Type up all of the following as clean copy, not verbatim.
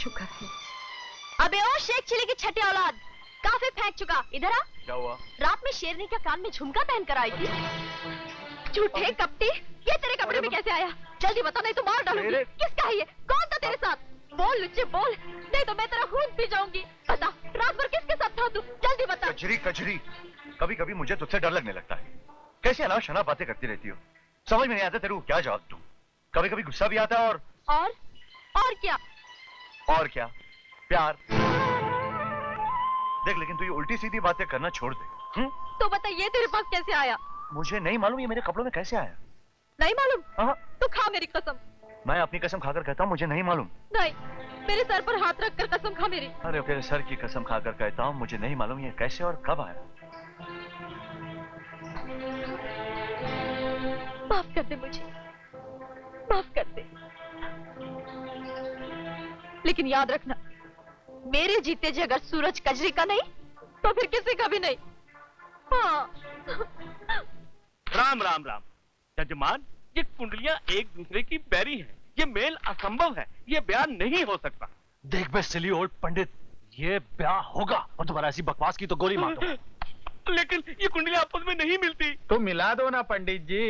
शुक्र है। अबे ओ शेख चिली की छठी औलाद, काफी फेंक चुका, इधर आ। क्या हुआ? रात में शेरनी के कान में झुमका पहन कर आई थी। झूठे कपटी, ये तेरे कपड़े में कैसे आया? जल्दी बता नहीं तो मार डालूंगी। किसका है ये? कौन था तेरे साथ? बोल लुच्चे बोल, नहीं तो मैं तेरा खून पी जाऊंगी। बता, रात भर किसके साथ था तू? जल्दी बता। कजरी कजरी, कभी कभी मुझे तुझसे डर लगने लगता है। कैसे अनाप शनाप बातें करती रहती हो, समझ में नहीं आता तेरे को क्या जवाब दूं। कभी कभी गुस्सा भी आता है और क्या? और क्या? प्यार। देख, लेकिन तू ये उल्टी सीधी बातें करना छोड़ दे। तो बता, ये तेरे पास कैसे आया? मुझे नहीं मालूम ये मेरे कपड़ों में कैसे आया। नहीं मालूम? हाँ। तो खा मेरी कसम। मैं अपनी कसम खाकर कहता हूँ मुझे नहीं मालूम। नहीं, मेरे सर पर हाथ रख कर कसम खा मेरी। अरे तेरे सर की कसम खाकर कहता हूँ मुझे नहीं मालूम ये कैसे और कब आया। माफ कर दे मुझे, माफ कर दे। लेकिन याद रखना, मेरे जीते जी अगर सूरज कजरी का नहीं तो फिर किसी का भी नहीं। हाँ। राम राम राम। जजमान, ये कुंडलियां एक दूसरे की बैरी हैं। ये मेल असंभव है, ये ब्याह नहीं हो सकता। देख बे सिली ओल्ड पंडित, ये ब्याह होगा और तुम्हारा ऐसी बकवास की तो गोली मार दूंगा। लेकिन ये कुंडलियां आपस में नहीं मिलती। तो मिला दो ना पंडित जी।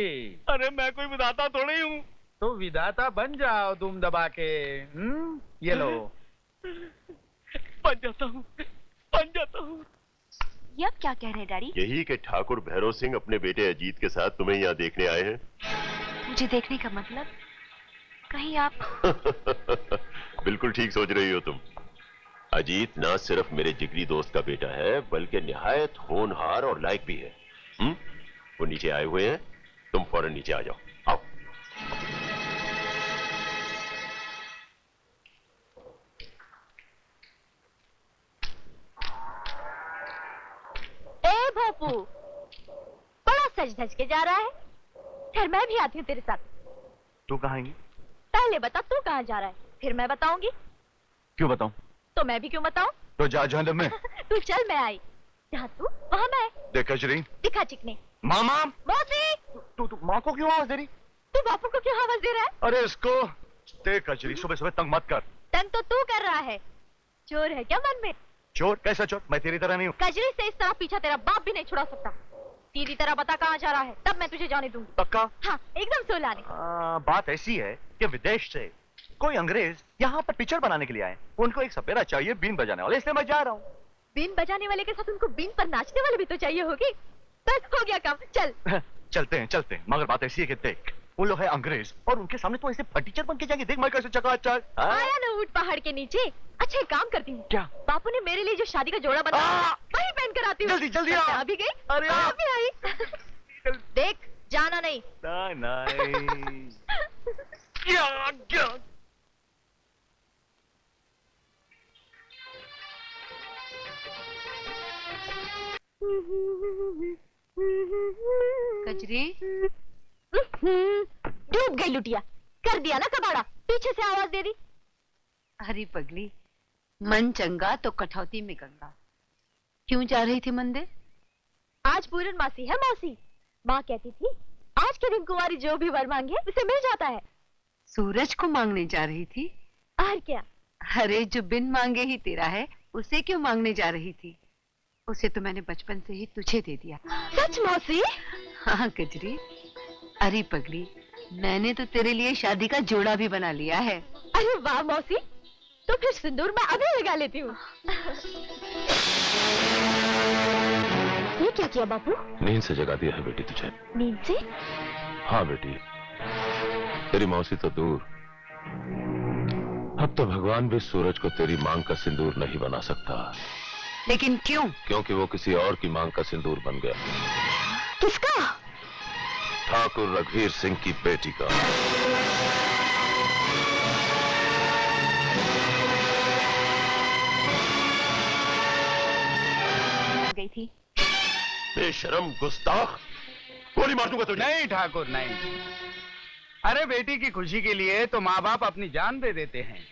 अरे मैं कोई विधाता थोड़ी हूँ। तो विधाता बन जाओ तुम दबा के। ये लो। बन जाता हूँ, बन जाता हूँ। ये अब क्या कह रहे हैं डैडी? यही कि ठाकुर भैरव सिंह अपने बेटे अजीत के साथ तुम्हें यहाँ देखने आए हैं। मुझे देखने का मतलब? कहीं आप बिल्कुल ठीक सोच रही हो तुम। अजीत ना सिर्फ मेरे जिगरी दोस्त का बेटा है, बल्कि निहायत होनहार और लायक भी है। वो नीचे आए हुए हैं, तुम फौरन नीचे आ जाओ। आओ। ए भोपू, बड़ा सज धज के जा रहा है। फिर मैं भी आती हूँ तेरे साथ। तू कहाँ आएंगी? पहले बता तू कहाँ जा रहा है, फिर मैं बताऊंगी। क्यों बताऊं? तो मैं भी क्यों बताऊं? तो जा जहन्नम में। तू चल, मैं आई। जहाँ तू वहाँ मैं। देख कजरी। दिखा चिकने। मामा। मौसी। तू माँ को क्यों आवाज दे रही? तू बापू को क्यों आवाज दे रहा है? अरे इसको देख कजरी, सुबह सुबह तंग मत कर। तंग तो तू कर रहा है। चोर है क्या मन में? चोर? कैसा चोर? मैं तेरी तरह नहीं हूँ। कजरी से इस तरह पीछा तेरा बाप भी नहीं छुड़ा सकता। सीधी तरह बता कहाँ जा रहा है, तब मैं तुझे जाने दूंगी। पक्का? हाँ, एकदम सोलाने। बात ऐसी है कि विदेश से कोई अंग्रेज यहाँ पर पिक्चर बनाने के लिए आए। उनको एक सपेरा चाहिए बीन बजाने वाले, इसलिए मैं जा रहा हूँ। बीन बजाने वाले के साथ उनको बीन पर नाचने वाले भी तो चाहिए होगी। बस हो गया काम, चल। चलते हैं, मगर बात ऐसी है कि देख, वो लोग है अंग्रेज और उनके सामने तो ऐसे फटीचर बन के जाएंगे। देख मैं कैसे चकाचक। आया ना ऊंट पहाड़ के नीचे। अच्छा एक काम करती हूँ। क्या? बापू ने मेरे लिए जो शादी का जोड़ा बनाया वही पहन कर आती हूँ। जल्दी जल्दी आ। अभी गई? अरे अभी आई। देख, जाना नहीं। नहीं। क्या? कजरी डूब गई लुटिया। कर दिया ना कबाड़ा, पीछे से आवाज दे दी। अरे पगली, मन चंगा तो कठौती में गंगा। क्यों जा रही थी मंदिर? आज पूरन मासी है मौसी। माँ कहती थी आज के दिन कुंवारी जो भी वर मांगे उसे मिल जाता है। सूरज को मांगने जा रही थी? और क्या? अरे जो बिन मांगे ही तेरा है, उसे क्यों मांगने जा रही थी? उसे तो मैंने बचपन से ही तुझे दे दिया। सच मौसी? हाँ कजरी। अरे पगली, मैंने तो तेरे लिए शादी का जोड़ा भी बना लिया है। अरे वाह मौसी, तो फिर सिंदूर मैं अभी लगा लेती हूँ। ये क्या किया बापू? नींद से जगा दिया है बेटी तुझे। नींद से? हाँ बेटी, तेरी मौसी तो दूर, अब तो भगवान भी सूरज को तेरी मांग का सिंदूर नहीं बना सकता। लेकिन क्यों? क्योंकि वो किसी और की मांग का सिंदूर बन गया। किसका? ठाकुर रघुवीर सिंह की बेटी का। गई थी। बेशरम गुस्ताख, गोली मार दूंगा तुझे। नहीं ठाकुर नहीं। अरे बेटी की खुशी के लिए तो माँ बाप अपनी जान दे देते हैं,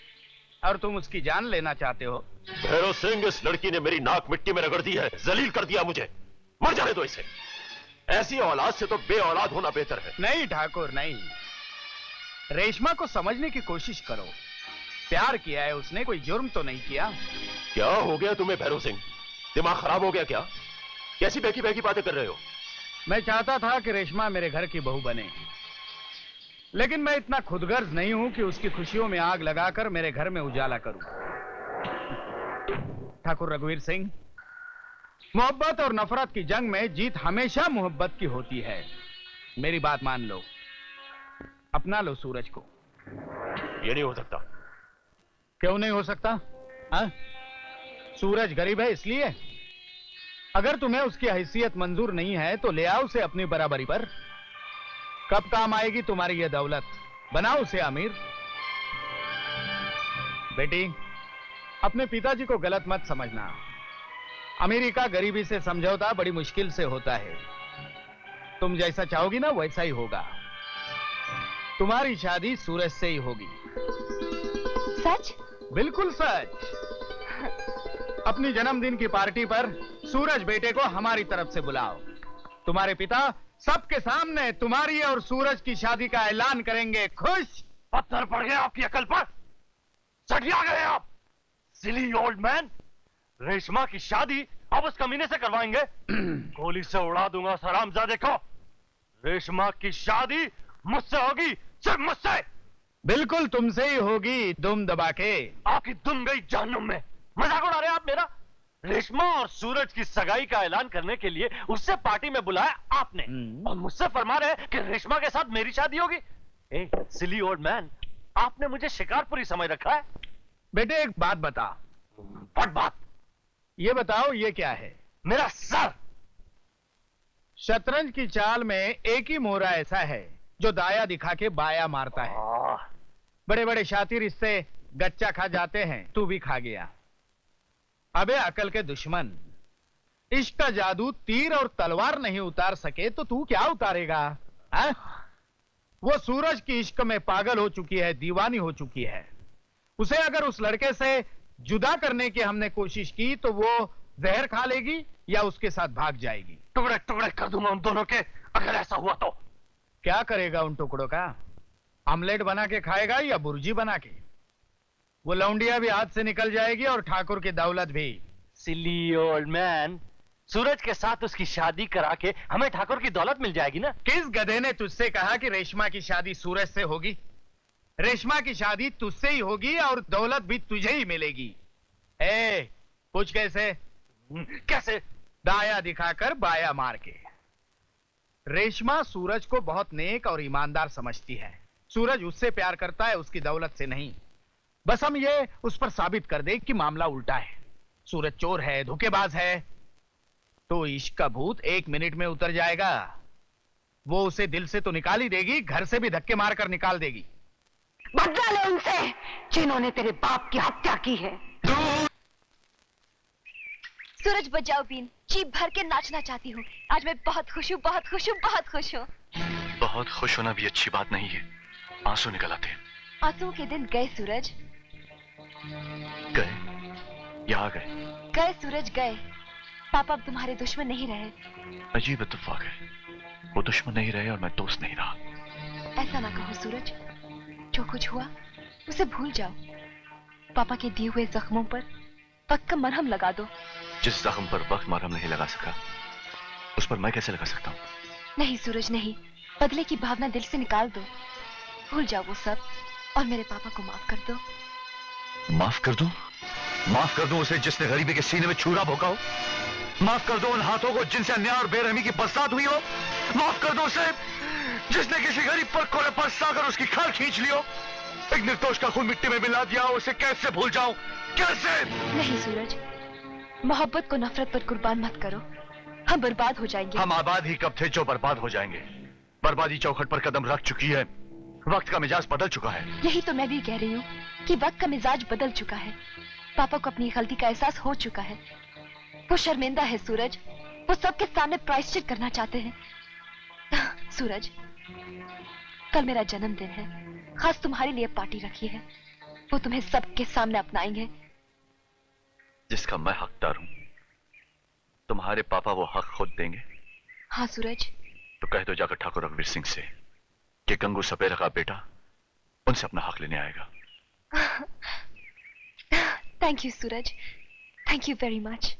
और तुम उसकी जान लेना चाहते हो। भैरव सिंह, इस लड़की ने मेरी नाक मिट्टी में रगड़ दी है, जलील कर दिया मुझे। मर जाने दो इसे। ऐसी औलाद से तो बे औलाद होना बेहतर है। नहीं ठाकुर नहीं, रेशमा को समझने की कोशिश करो। प्यार किया है उसने, कोई जुर्म तो नहीं किया। क्या हो गया तुम्हें भैरव सिंह? दिमाग खराब हो गया क्या? कैसी बहकी बहकी बातें कर रहे हो? मैं चाहता था कि रेशमा मेरे घर की बहू बने, लेकिन मैं इतना खुदगर्ज नहीं हूं कि उसकी खुशियों में आग लगाकर मेरे घर में उजाला करूं। ठाकुर रघुवीर सिंह, मोहब्बत और नफरत की जंग में जीत हमेशा मोहब्बत की होती है। मेरी बात मान लो, अपना लो सूरज को। ये नहीं हो सकता। क्यों नहीं हो सकता? हाँ? सूरज गरीब है इसलिए? अगर तुम्हें उसकी हैसियत मंजूर नहीं है तो ले आओ उसे अपनी बराबरी पर। कब काम आएगी तुम्हारी ये दौलत? बनाओ उसे अमीर। बेटी, अपने पिताजी को गलत मत समझना। अमीरी का गरीबी से समझौता बड़ी मुश्किल से होता है। तुम जैसा चाहोगी ना वैसा ही होगा। तुम्हारी शादी सूरज से ही होगी। सच? बिल्कुल सच। अपनी जन्मदिन की पार्टी पर सूरज बेटे को हमारी तरफ से बुलाओ। तुम्हारे पिता सबके सामने तुम्हारी और सूरज की शादी का ऐलान करेंगे। खुश? पत्थर पड़ गया आपकी अकल पर? सटिया गए आप सिली ओल्ड मैन। रेशमा की शादी अब उस कमीने से करवाएंगे? गोली से उड़ा दूंगा सरामजादे को। रेशमा की शादी मुझसे होगी, सिर्फ मुझसे। बिल्कुल तुमसे ही होगी, दुम दबा के। आपकी दुम गई जहन्नुम में। मजाक उड़ा रहे आप मेरा? रेशमा और सूरज की सगाई का ऐलान करने के लिए उससे पार्टी में बुलाया आपने, और मुझसे फरमा रहे कि रेशमा के साथ मेरी शादी होगी। ए सिली ओल्ड मैन, आपने मुझे शिकारपुरी समझ रखा है। बेटे एक बात बता। व्हाट बात? ये बताओ ये क्या है? मेरा सर। शतरंज की चाल में एक ही मोहरा ऐसा है जो दाया दिखा के बाया मारता है। बड़े बड़े शातिर इससे गच्चा खा जाते हैं, तू भी खा गया। अबे अकल के दुश्मन, इश्क का जादू तीर और तलवार नहीं उतार सके तो तू क्या उतारेगा? हा? वो सूरज की इश्क में पागल हो चुकी है, दीवानी हो चुकी है। उसे अगर उस लड़के से जुदा करने की हमने कोशिश की तो वो जहर खा लेगी या उसके साथ भाग जाएगी। टुकड़े टुकड़े कर दूंगा उन दोनों के अगर ऐसा हुआ तो। क्या करेगा उन टुकड़ों का? आमलेट बना के खाएगा या बुर्जी बना के? वो लौंडिया भी हाथ से निकल जाएगी और ठाकुर की दौलत भी। सिली ओल्ड मैन, सूरज के साथ उसकी शादी करा के हमें ठाकुर की दौलत मिल जाएगी ना? किस गधे ने तुझसे कहा कि रेशमा की शादी सूरज से होगी? रेशमा की शादी तुझसे ही होगी और दौलत भी तुझे ही मिलेगी। ए, पूछ कैसे? कैसे? दाया दिखाकर बाया मार के। रेशमा सूरज को बहुत नेक और ईमानदार समझती है। सूरज उससे प्यार करता है, उसकी दौलत से नहीं। बस हम ये उस पर साबित कर दे कि मामला उल्टा है। सूरज चोर है, धोखेबाज है, तो इश्क का भूत 1 मिनट में उतर जाएगा। वो उसे दिल से तो निकाल ही देगी, घर से भी धक्के मारकर निकाल देगी। बदला ले उनसे जिन्होंने तेरे बाप की हत्या की है। सूरज बजाओ बीन, जी भर के नाचना चाहती हूँ। आज मैं बहुत खुश हूँ, बहुत खुश हूँ, बहुत खुश हूँ। बहुत खुश होना भी अच्छी बात नहीं है, आंसू निकल आते हैं। आंसुओं के दिन गए सूरज, गए या आ गए? गए सूरज गए। पापा अब तुम्हारे दुश्मन नहीं रहे। अजीब इत्तेफाक है, वो दुश्मन नहीं रहे और मैं दोस्त नहीं रहा। ऐसा ना कहो सूरज, जो कुछ हुआ उसे भूल जाओ। पापा के दिए हुए जख्मों पर वक्त का मरहम लगा दो। जिस जख्म पर वक्त मरहम नहीं लगा सका, उस पर मैं कैसे लगा सकता हूँ? नहीं सूरज नहीं, बदले की भावना दिल से निकाल दो। भूल जाओ वो सब और मेरे पापा को माफ कर दो। माफ कर दूं? माफ कर दूं उसे जिसने गरीबी के सीने में छुरा भोंका हो? माफ कर दो उन हाथों को जिनसे अन्याय और बेरहमी की बरसात हुई हो? माफ कर दो उसे जिसने किसी गरीब पर कोड़े पर साकर उसकी खाल खींच ली हो? एक निर्दोष का खून मिट्टी में मिला दिया, उसे कैसे भूल जाऊं? कैसे? नहीं सूरज, मोहब्बत को नफरत पर कुर्बान मत करो, हम बर्बाद हो जाएंगे। हम आबाद ही कब थे जो बर्बाद हो जाएंगे? बर्बादी चौखट पर कदम रख चुकी है, वक्त का मिजाज बदल चुका है। यही तो मैं भी कह रही हूँ कि वक्त का मिजाज बदल चुका है। पापा को अपनी गलती का एहसास हो चुका है। वो शर्मिंदा है सूरज, वो सबके सामने प्रायश्चित करना चाहते हैं। सूरज, कल मेरा जन्मदिन है, खास तुम्हारे लिए पार्टी रखी है। वो तुम्हें सबके सामने अपनाएंगे। जिसका मैं हकदार हूं, तुम्हारे पापा वो हक खुद देंगे? हाँ सूरज। तो कह दो जाकर ठाकुर रघुवीर सिंह से कि गंगू सपेरा का बेटा उनसे अपना हक लेने आएगा। Thank you Suraj, thank you very much.